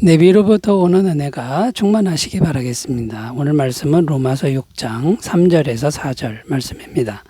내비로부터 오는 은혜가 충만하시기 바라겠습니다. 오늘 말씀은 로마서 6장 3절에서 4절 말씀입니다.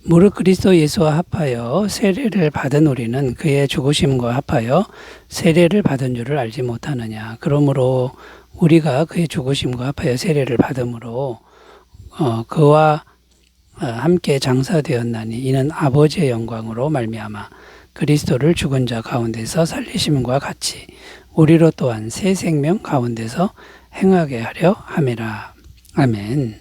무릇 그리스도 예수와 합하여 세례를 받은 우리는 그의 죽으심과 합하여 세례를 받은 줄을 알지 못하느냐. 그러므로 우리가 그의 죽으심과 합하여 세례를 받음으로 그와 함께 장사되었나니 이는 아버지의 영광으로 말미암아 그리스도를 죽은 자 가운데서 살리심과 같이 우리로 또한 새 생명 가운데서 행하게 하려 함이라. 아멘.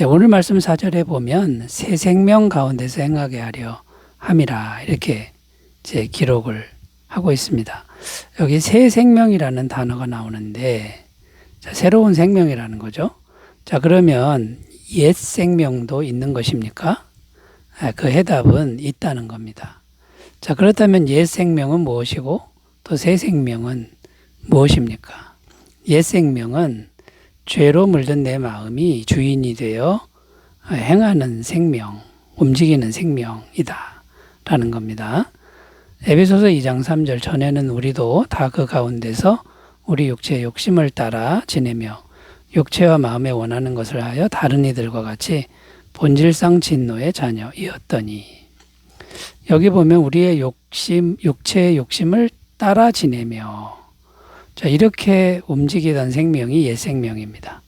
오늘 말씀 4절에 보면 새 생명 가운데서 행하게 하려 함이라 이렇게 기록을 하고 있습니다. 여기 새 생명이라는 단어가 나오는데 새로운 생명이라는 거죠. 그러면 옛 생명도 있는 것입니까? 그 해답은 있다는 겁니다. 그렇다면 옛 생명은 무엇이고 또 새 생명은 무엇입니까? 옛 생명은 죄로 물든 내 마음이 주인이 되어 행하는 생명, 움직이는 생명이다 라는 겁니다. 에베소서 2장 3절 전에는 우리도 다 그 가운데서 우리 육체의 욕심을 따라 지내며 육체와 마음에 원하는 것을 하여 다른 이들과 같이 본질상 진노의 자녀이었더니, 여기 보면 우리의 육체의 욕심을 따라 지내며 이렇게 움직이던 생명이 옛 생명입니다.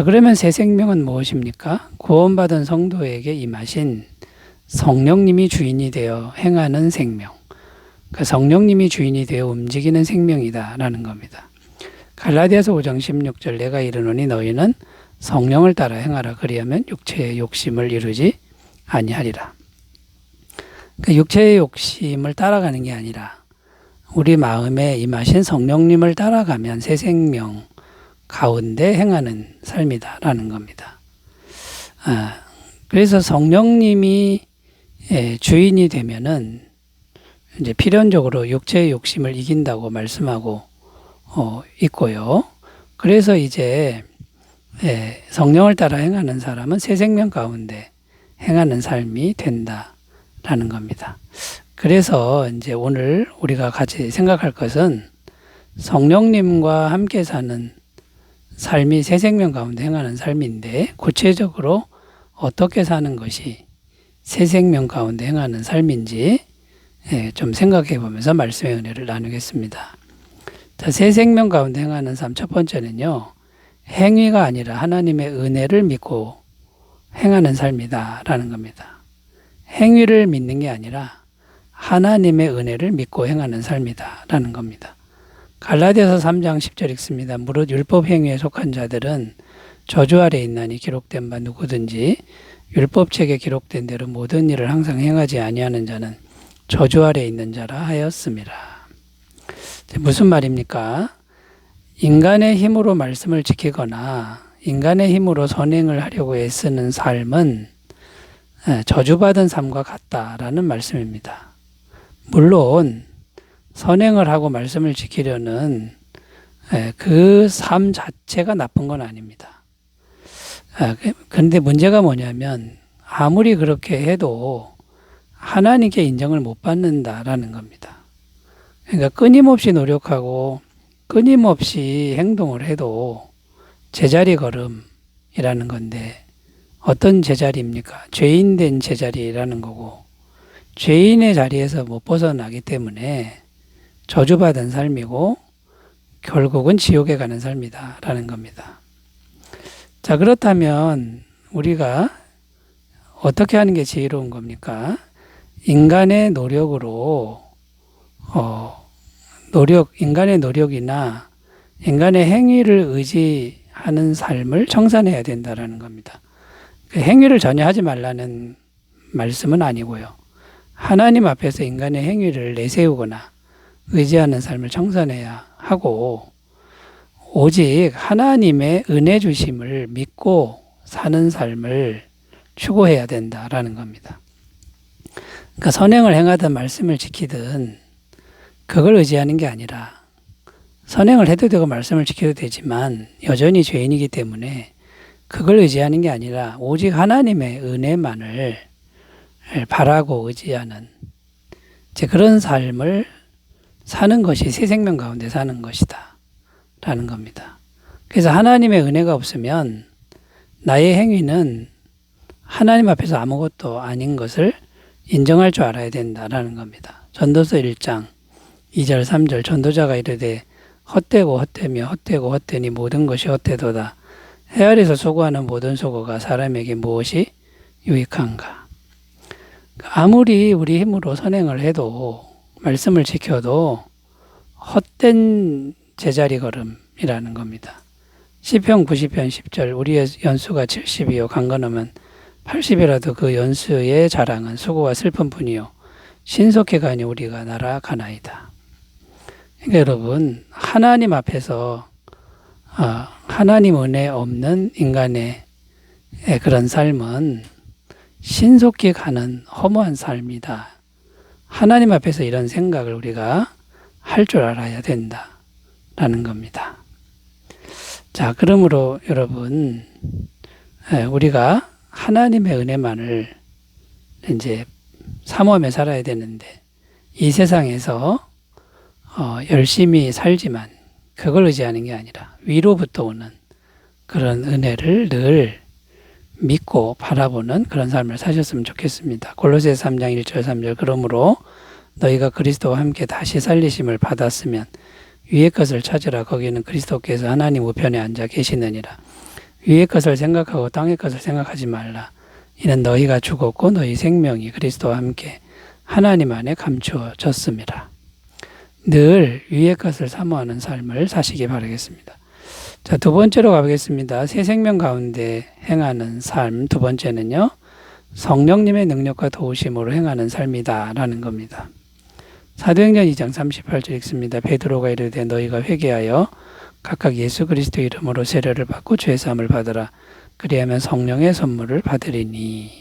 그러면 새 생명은 무엇입니까? 구원받은 성도에게 임하신 성령님이 주인이 되어 행하는 생명, 그 성령님이 주인이 되어 움직이는 생명이다라는 겁니다. 갈라디아서 5장 16절 내가 이르노니 너희는 성령을 따라 행하라 그리하면 육체의 욕심을 이루지 아니하리라. 육체의 욕심을 따라가는 게 아니라 우리 마음에 임하신 성령님을 따라가면 새 생명 가운데 행하는 삶이다라는 겁니다. 그래서 성령님이 주인이 되면은 이제 필연적으로 육체의 욕심을 이긴다고 말씀하고 있고요. 그래서 이제 성령을 따라 행하는 사람은 새 생명 가운데 행하는 삶이 된다라는 겁니다. 그래서 이제 오늘 우리가 같이 생각할 것은 성령님과 함께 사는 삶이 새 생명 가운데 행하는 삶인데, 구체적으로 어떻게 사는 것이 새 생명 가운데 행하는 삶인지 좀 생각해 보면서 말씀의 은혜를 나누겠습니다. 새 생명 가운데 행하는 삶 첫 번째는요, 행위가 아니라 하나님의 은혜를 믿고 행하는 삶이다라는 겁니다. 행위를 믿는 게 아니라 하나님의 은혜를 믿고 행하는 삶이다라는 겁니다. 갈라디아서 3장 10절 읽습니다. 무릇 율법 행위에 속한 자들은 저주 아래 있나니 기록된 바 누구든지 율법책에 기록된 대로 모든 일을 항상 행하지 아니하는 자는 저주 아래 있는 자라 하였습니다. 무슨 말입니까? 인간의 힘으로 말씀을 지키거나 인간의 힘으로 선행을 하려고 애쓰는 삶은 저주받은 삶과 같다라는 말씀입니다. 물론 선행을 하고 말씀을 지키려는 그 삶 자체가 나쁜 건 아닙니다. 그런데 문제가 뭐냐면 아무리 그렇게 해도 하나님께 인정을 못 받는다라는 겁니다. 그러니까 끊임없이 노력하고 끊임없이 행동을 해도 제자리 걸음이라는 건데, 어떤 제자리입니까? 죄인 된 제자리라는 거고, 죄인의 자리에서 못 벗어나기 때문에 저주받은 삶이고 결국은 지옥에 가는 삶이다라는 겁니다. 그렇다면 우리가 어떻게 하는 게 지혜로운 겁니까? 인간의 노력으로 인간의 노력이나 인간의 행위를 의지하는 삶을 청산해야 된다라는 겁니다. 행위를 전혀 하지 말라는 말씀은 아니고요. 하나님 앞에서 인간의 행위를 내세우거나 의지하는 삶을 청산해야 하고, 오직 하나님의 은혜 주심을 믿고 사는 삶을 추구해야 된다라는 겁니다. 그러니까 선행을 행하든 말씀을 지키든 그걸 의지하는 게 아니라, 선행을 해도 되고 말씀을 지켜도 되지만 여전히 죄인이기 때문에 그걸 의지하는 게 아니라 오직 하나님의 은혜만을 바라고 의지하는 그런 삶을 사는 것이 새 생명 가운데 사는 것이다 라는 겁니다. 그래서 하나님의 은혜가 없으면 나의 행위는 하나님 앞에서 아무것도 아닌 것을 인정할 줄 알아야 된다라는 겁니다. 전도서 1장 2절 3절 전도자가 이르되 헛되고 헛되며 헛되고 헛되니 모든 것이 헛되도다. 해 아래서 소고하는 모든 소고가 사람에게 무엇이 유익한가. 아무리 우리 힘으로 선행을 해도 말씀을 지켜도 헛된 제자리 걸음이라는 겁니다. 시편 90편 10절 우리의 연수가 70이요 강건하면 80이라도 그 연수의 자랑은 수고와 슬픔뿐이요 신속히 가니 우리가 날아가나이다. 그러니까 여러분 하나님 앞에서 하나님 은혜 없는 인간의 그런 삶은 신속히 가는 허무한 삶이다. 하나님 앞에서 이런 생각을 우리가 할 줄 알아야 된다라는 겁니다. 자, 그러므로 여러분 우리가 하나님의 은혜만을 이제 사모하며 살아야 되는데 이 세상에서 열심히 살지만 그걸 의지하는 게 아니라 위로부터 오는 그런 은혜를 늘 믿고 바라보는 그런 삶을 사셨으면 좋겠습니다. 골로새서 3장 1절 3절 그러므로 너희가 그리스도와 함께 다시 살리심을 받았으면 위의 것을 찾으라. 거기는 그리스도께서 하나님 우편에 앉아 계시느니라. 위의 것을 생각하고 땅의 것을 생각하지 말라. 이는 너희가 죽었고 너희 생명이 그리스도와 함께 하나님 안에 감추어졌습니다. 늘 위의 것을 사모하는 삶을 사시기 바라겠습니다. 자, 두 번째로 가보겠습니다. 새 생명 가운데 행하는 삶. 두 번째는요. 성령님의 능력과 도우심으로 행하는 삶이다라는 겁니다. 사도행전 2장 38절 읽습니다. 베드로가 이르되 너희가 회개하여 각각 예수 그리스도 이름으로 세례를 받고 죄 사함을 받으라. 그리하면 성령의 선물을 받으리니.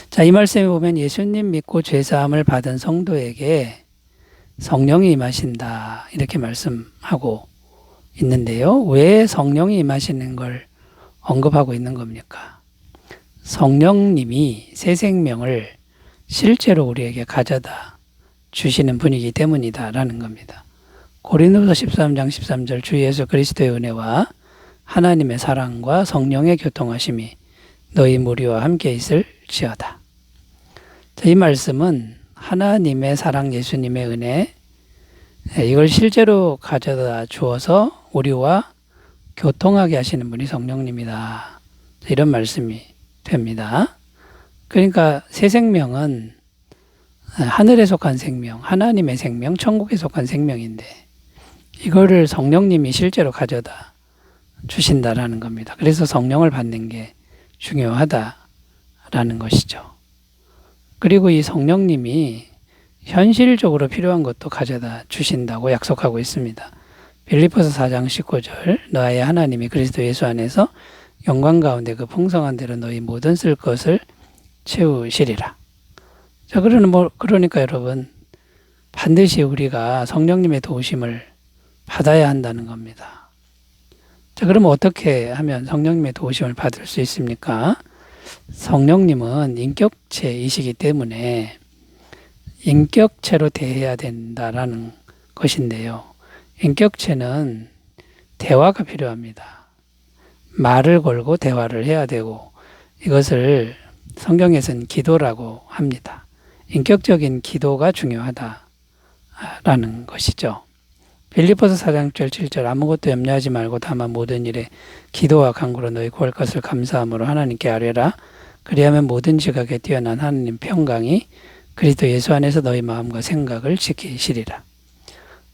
자, 이 말씀에 보면 예수님 믿고 죄 사함을 받은 성도에게 성령이 임하신다 이렇게 말씀하고 있는데요. 왜 성령이 임하시는 걸 언급하고 있는 겁니까? 성령님이 새 생명을 실제로 우리에게 가져다 주시는 분이기 때문이다라는 겁니다. 고린도서 13장 13절 주 예수 그리스도의 은혜와 하나님의 사랑과 성령의 교통하심이 너희 무리와 함께 있을지어다. 자, 이 말씀은 하나님의 사랑 예수님의 은혜 이걸 실제로 가져다 주어서 우리와 교통하게 하시는 분이 성령님이다. 이런 말씀이 됩니다. 그러니까 새 생명은 하늘에 속한 생명, 하나님의 생명, 천국에 속한 생명인데 이거를 성령님이 실제로 가져다 주신다라는 겁니다. 그래서 성령을 받는 게 중요하다라는 것이죠. 그리고 이 성령님이 현실적으로 필요한 것도 가져다 주신다고 약속하고 있습니다. 빌립보서 4장 19절 너의 하나님이 그리스도 예수 안에서 영광 가운데 그 풍성한 대로 너희 모든 쓸 것을 채우시리라. 자, 그러니까 여러분 반드시 우리가 성령님의 도우심을 받아야 한다는 겁니다. 자, 그러면 어떻게 하면 성령님의 도우심을 받을 수 있습니까? 성령님은 인격체이시기 때문에 인격체로 대해야 된다라는 것인데요. 인격체는 대화가 필요합니다. 말을 걸고 대화를 해야 되고 이것을 성경에서는 기도라고 합니다. 인격적인 기도가 중요하다라는 것이죠. 빌립보서 4장 7절 아무것도 염려하지 말고 다만 모든 일에 기도와 간구로 너희 구할 것을 감사함으로 하나님께 아뢰라. 그리하면 모든 지각에 뛰어난 하나님 평강이 그리스도 예수 안에서 너희 마음과 생각을 지키시리라.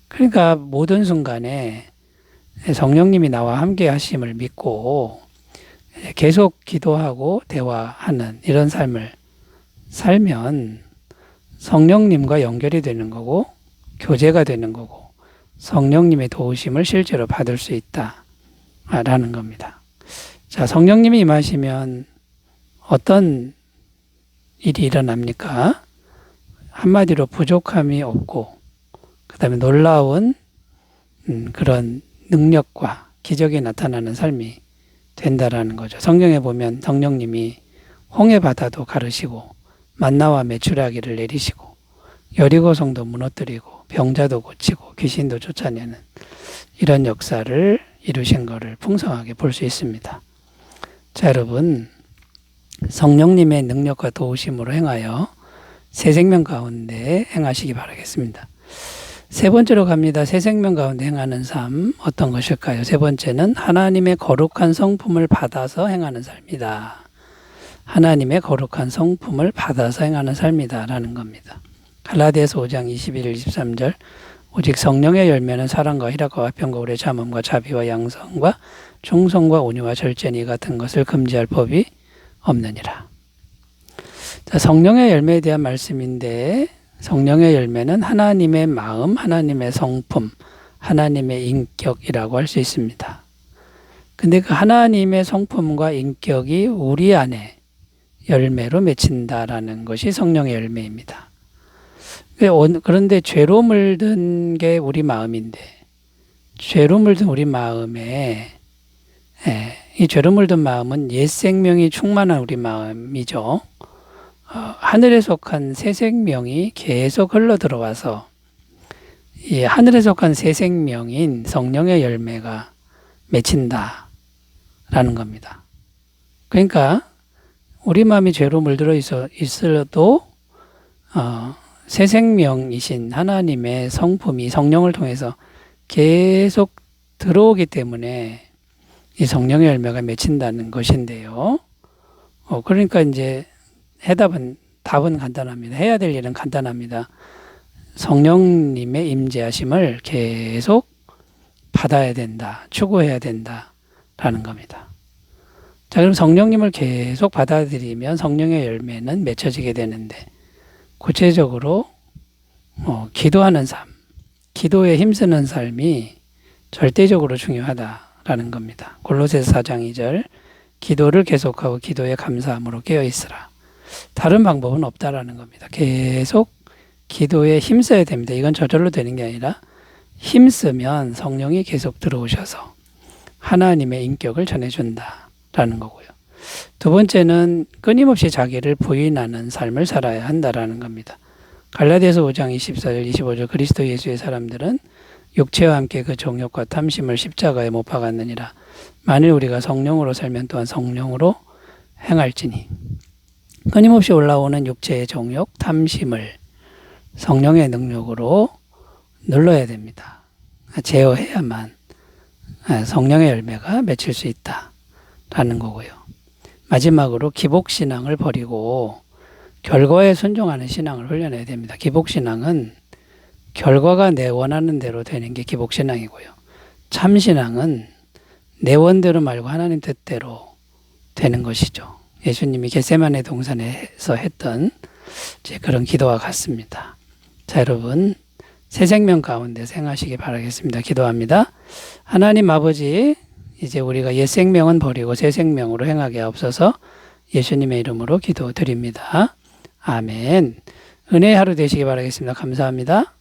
그러니까 모든 순간에 성령님이 나와 함께 하심을 믿고 계속 기도하고 대화하는 이런 삶을 살면 성령님과 연결이 되는 거고 교제가 되는 거고 성령님의 도우심을 실제로 받을 수 있다라는 겁니다. 자, 성령님이 임하시면 어떤 일이 일어납니까? 한마디로 부족함이 없고 그 다음에 놀라운 그런 능력과 기적이 나타나는 삶이 된다라는 거죠. 성경에 보면 성령님이 홍해 바다도 가르시고 만나와 메추라기를 내리시고 여리고성도 무너뜨리고 병자도 고치고 귀신도 쫓아내는 이런 역사를 이루신 것을 풍성하게 볼 수 있습니다. 자, 여러분, 성령님의 능력과 도우심으로 행하여 새 생명 가운데 행하시기 바라겠습니다. 세 번째로 갑니다. 새 생명 가운데 행하는 삶 어떤 것일까요? 세 번째는 하나님의 거룩한 성품을 받아서 행하는 삶이다. 하나님의 거룩한 성품을 받아서 행하는 삶이다 라는 겁니다. 갈라디아서 5장 21, 23절 오직 성령의 열매는 사랑과 희락과 화평과 오래 참음과 자비와 양성과 충성과 온유와 절제니 같은 것을 금지할 법이 없느니라. 자, 성령의 열매에 대한 말씀인데 성령의 열매는 하나님의 마음, 하나님의 성품, 하나님의 인격이라고 할 수 있습니다. 근데 그 하나님의 성품과 인격이 우리 안에 열매로 맺힌다라는 것이 성령의 열매입니다. 그런데 죄로 물든 게 우리 마음인데 죄로 물든 우리 마음에 이 죄로 물든 마음은 옛 생명이 충만한 우리 마음이죠. 하늘에 속한 새 생명이 계속 흘러 들어와서 이 하늘에 속한 새 생명인 성령의 열매가 맺힌다라는 겁니다. 그러니까 우리 마음이 죄로 물들어 있어도 새 생명이신 하나님의 성품이 성령을 통해서 계속 들어오기 때문에 이 성령의 열매가 맺힌다는 것인데요. 그러니까 이제 답은 간단합니다. 해야 될 일은 간단합니다. 성령님의 임재하심을 계속 받아야 된다, 추구해야 된다라는 겁니다. 자, 그럼 성령님을 계속 받아들이면 성령의 열매는 맺혀지게 되는데 구체적으로 기도하는 삶, 기도에 힘쓰는 삶이 절대적으로 중요하다라는 겁니다. 골로새서 4장 2절 기도를 계속하고 기도에 감사함으로 깨어있으라. 다른 방법은 없다라는 겁니다. 계속 기도에 힘써야 됩니다. 이건 저절로 되는 게 아니라 힘쓰면 성령이 계속 들어오셔서 하나님의 인격을 전해준다라는 거고요. 두 번째는 끊임없이 자기를 부인하는 삶을 살아야 한다라는 겁니다. 갈라디아서 5장 24절 25절 그리스도 예수의 사람들은 육체와 함께 그 정욕과 탐심을 십자가에 못 박았느니라. 만일 우리가 성령으로 살면 또한 성령으로 행할지니. 끊임없이 올라오는 육체의 정욕, 탐심을 성령의 능력으로 눌러야 됩니다. 제어해야만 성령의 열매가 맺힐 수 있다라는 거고요. 마지막으로 기복신앙을 버리고 결과에 순종하는 신앙을 훈련해야 됩니다. 기복신앙은 결과가 내 원하는 대로 되는 게 기복신앙이고요. 참신앙은 내 원대로 말고 하나님 뜻대로 되는 것이죠. 예수님이 겟세마네 동산에서 했던 그런 기도와 같습니다. 자, 여러분 새 생명 가운데 행하시기 바라겠습니다. 기도합니다. 하나님 아버지, 이제 우리가 옛 생명은 버리고 새 생명으로 행하게 하옵소서. 예수님의 이름으로 기도드립니다. 아멘. 은혜의 하루 되시기 바라겠습니다. 감사합니다.